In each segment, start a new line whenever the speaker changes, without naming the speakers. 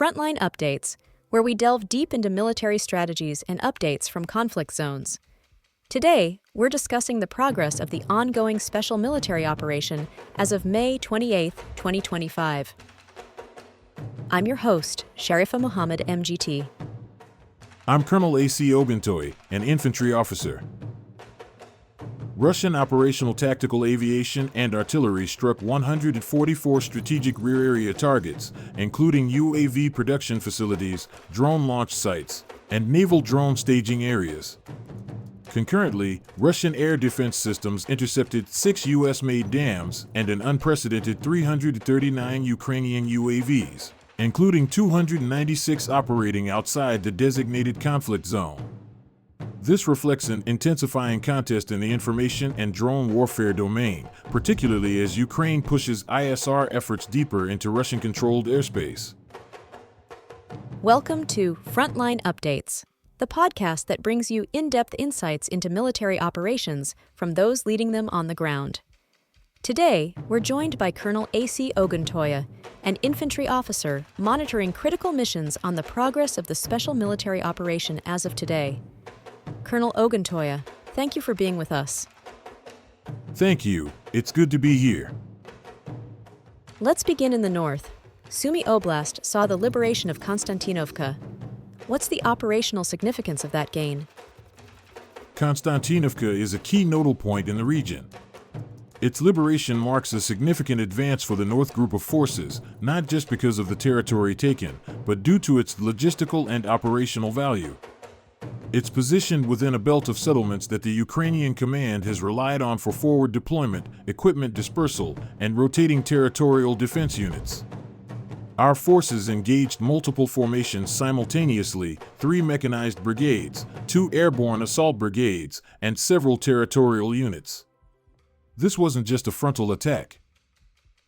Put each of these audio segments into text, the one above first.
Frontline Updates, where we delve deep into military strategies and updates from conflict zones. Today, we're discussing the progress of the ongoing special military operation as of May 28, 2025. I'm your host, Sharifa Mohammed, MGT.
I'm Colonel AUC Oguntoye, an infantry officer. Russian operational tactical aviation and artillery struck 144 strategic rear area targets, including UAV production facilities, drone launch sites, and naval drone staging areas. Concurrently, Russian air defense systems intercepted 6 U.S.-made dams and an unprecedented 339 Ukrainian UAVs, including 296 operating outside the designated conflict zone. This reflects an intensifying contest in the information and drone warfare domain, particularly as Ukraine pushes ISR efforts deeper into Russian-controlled airspace.
Welcome to Frontline Updates, the podcast that brings you in-depth insights into military operations from those leading them on the ground. Today, we're joined by Colonel AUC Oguntoye, an infantry officer monitoring critical missions on the progress of the special military operation as of today. Colonel Oguntoye, thank you for being with us.
Thank you. It's good to be here.
Let's begin in the north. Sumy Oblast saw the liberation of Konstantinovka. What's the operational significance of that gain?
Konstantinovka is a key nodal point in the region. Its liberation marks a significant advance for the North Group of forces, not just because of the territory taken, but due to its logistical and operational value. It's positioned within a belt of settlements that the Ukrainian command has relied on for forward deployment, equipment dispersal, and rotating territorial defense units. Our forces engaged multiple formations simultaneously, 3 mechanized brigades, 2 airborne assault brigades, and several territorial units. This wasn't just a frontal attack.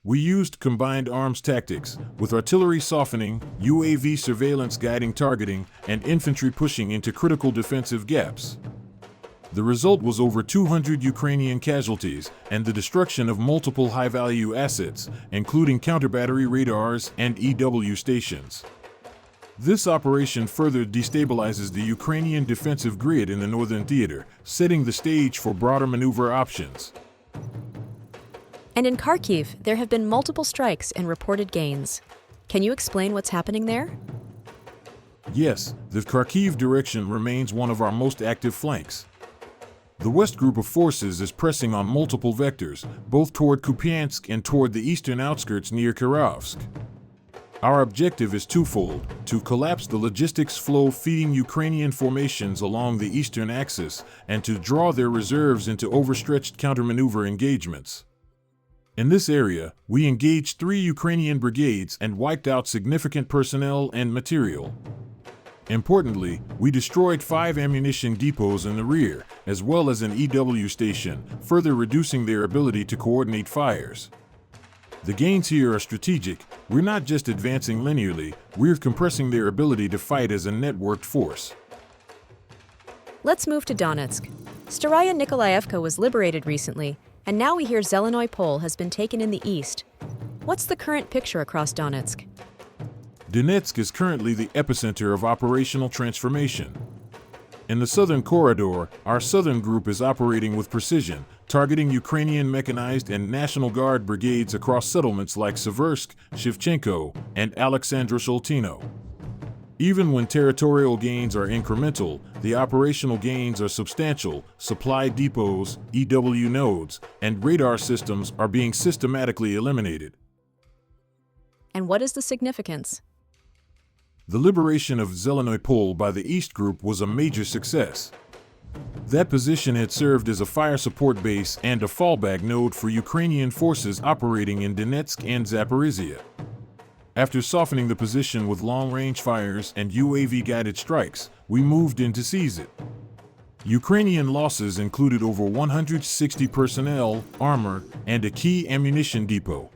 We used combined arms tactics, with artillery softening, UAV surveillance guiding targeting, and infantry pushing into critical defensive gaps. The result was over 200 Ukrainian casualties and the destruction of multiple high-value assets, including counter-battery radars and EW stations. This operation further destabilizes the Ukrainian defensive grid in the northern theater, setting the stage for broader maneuver options.
And in Kharkiv, there have been multiple strikes and reported gains. Can you explain what's happening there?
Yes, the Kharkiv direction remains one of our most active flanks. The West Group of forces is pressing on multiple vectors, both toward Kupiansk and toward the eastern outskirts near Kirovsk. Our objective is twofold: to collapse the logistics flow feeding Ukrainian formations along the eastern axis, and to draw their reserves into overstretched countermaneuver engagements. In this area, we engaged 3 Ukrainian brigades and wiped out significant personnel and material. Importantly, we destroyed 5 ammunition depots in the rear, as well as an EW station, further reducing their ability to coordinate fires. The gains here are strategic. We're not just advancing linearly, we're compressing their ability to fight as a networked force.
Let's move to Donetsk. Staraya Nikolaevka was liberated recently, and now we hear Zelenoye Pole has been taken in the east. What's the current picture across Donetsk?
Donetsk is currently the epicenter of operational transformation. In the southern corridor, our southern group is operating with precision, targeting Ukrainian mechanized and National Guard brigades across settlements like Seversk, Shevchenko, and Alexandro-Sholtino. Even when territorial gains are incremental, the operational gains are substantial. Supply depots, EW nodes, and radar systems are being systematically eliminated.
And what is the significance?
The liberation of Zelenoye Pole by the East Group was a major success. That position had served as a fire support base and a fallback node for Ukrainian forces operating in Donetsk and Zaporizhia. After softening the position with long-range fires and UAV-guided strikes, we moved in to seize it. Ukrainian losses included over 160 personnel, armor, and a key ammunition depot.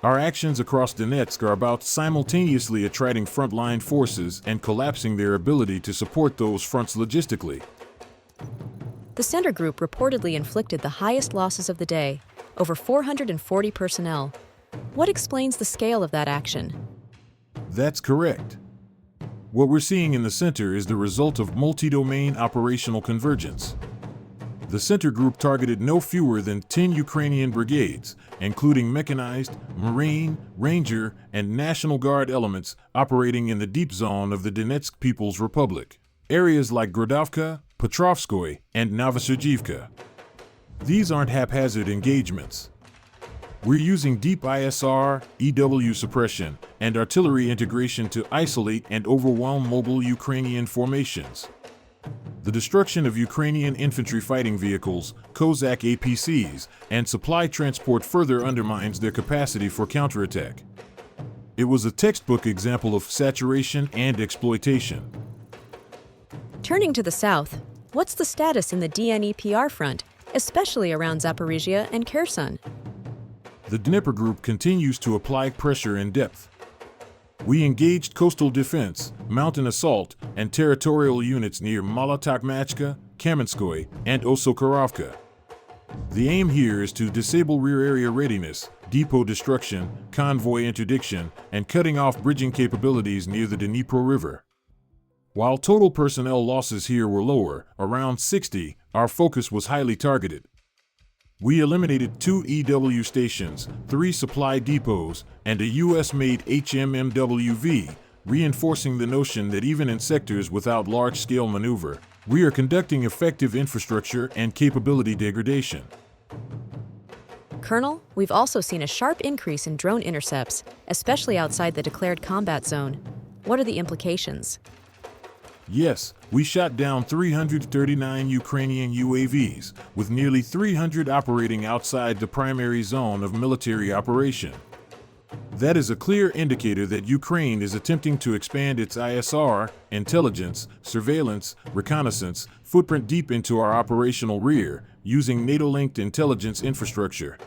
Our actions across Donetsk are about simultaneously attriting frontline forces and collapsing their ability to support those fronts logistically.
The center group reportedly inflicted the highest losses of the day, over 440 personnel. What explains the scale of that action?
That's correct. What we're seeing in the center is the result of multi-domain operational convergence. The center group targeted no fewer than 10 Ukrainian brigades, including mechanized, Marine, Ranger, and National Guard elements operating in the deep zone of the Donetsk People's Republic, areas like Grodovka, Petrovskoye, and Novosibirsk. These aren't haphazard engagements. We're using deep ISR, EW suppression, and artillery integration to isolate and overwhelm mobile Ukrainian formations. The destruction of Ukrainian infantry fighting vehicles, Cossack APCs, and supply transport further undermines their capacity for counterattack. It was a textbook example of saturation and exploitation.
Turning to the south, what's the status in the Dnepr front, especially around Zaporizhia and Kherson?
The Dnieper Group continues to apply pressure in depth. We engaged coastal defense, mountain assault, and territorial units near Molotokmachka, Kamenskoye, and Osokhorovka. The aim here is to disable rear area readiness, depot destruction, convoy interdiction, and cutting off bridging capabilities near the Dnipro River. While total personnel losses here were lower, around 60, our focus was highly targeted. We eliminated 2 EW stations, 3 supply depots, and a US-made HMMWV, reinforcing the notion that even in sectors without large-scale maneuver, we are conducting effective infrastructure and capability degradation.
Colonel, we've also seen a sharp increase in drone intercepts, especially outside the declared combat zone. What are the implications?
Yes, we shot down 339 Ukrainian UAVs, with nearly 300 operating outside the primary zone of military operation. That is a clear indicator that Ukraine is attempting to expand its ISR, intelligence, surveillance, reconnaissance, footprint deep into our operational rear, using NATO-linked intelligence infrastructure.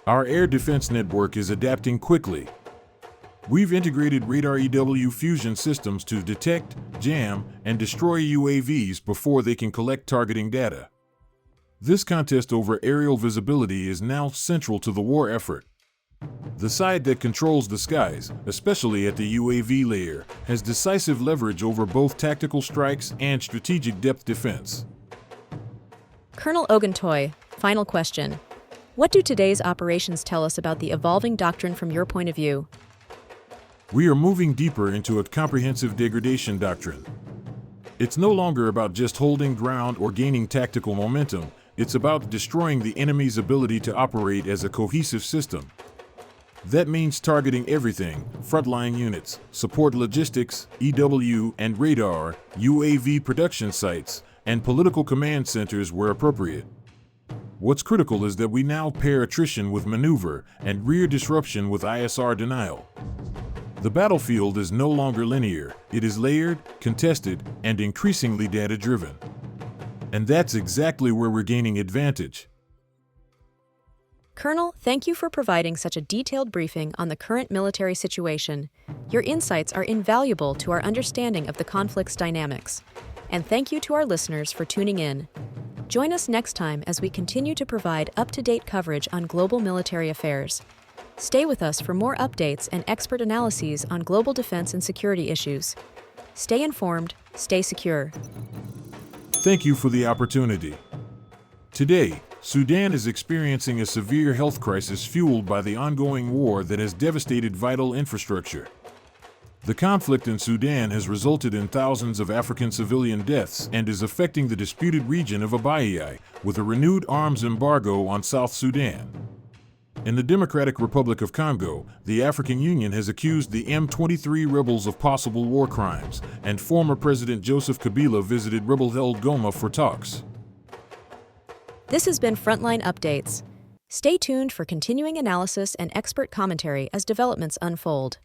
Our air defense network is adapting quickly. We've integrated radar EW fusion systems to detect, jam, and destroy UAVs before they can collect targeting data. This contest over aerial visibility is now central to the war effort. The side that controls the skies, especially at the UAV layer, has decisive leverage over both tactical strikes and strategic depth defense.
Colonel Oguntoye, final question. What do today's operations tell us about the evolving doctrine from your point of view?
We are moving deeper into a comprehensive degradation doctrine. It's no longer about just holding ground or gaining tactical momentum, it's about destroying the enemy's ability to operate as a cohesive system. That means targeting everything: frontline units, support logistics, EW and radar, UAV production sites, and political command centers where appropriate. What's critical is that we now pair attrition with maneuver and rear disruption with ISR denial. The battlefield is no longer linear, it is layered, contested, and increasingly data-driven. And that's exactly where we're gaining advantage.
Colonel, thank you for providing such a detailed briefing on the current military situation. Your insights are invaluable to our understanding of the conflict's dynamics. And thank you to our listeners for tuning in. Join us next time as we continue to provide up-to-date coverage on global military affairs. Stay with us for more updates and expert analyses on global defense and security issues. Stay informed, stay secure.
Thank you for the opportunity. Today, Sudan is experiencing a severe health crisis fueled by the ongoing war that has devastated vital infrastructure. The conflict in Sudan has resulted in thousands of African civilian deaths and is affecting the disputed region of Abyei, with a renewed arms embargo on South Sudan. In the Democratic Republic of Congo, the African Union has accused the M23 rebels of possible war crimes, and former President Joseph Kabila visited rebel-held Goma for talks.
This has been Frontline Updates. Stay tuned for continuing analysis and expert commentary as developments unfold.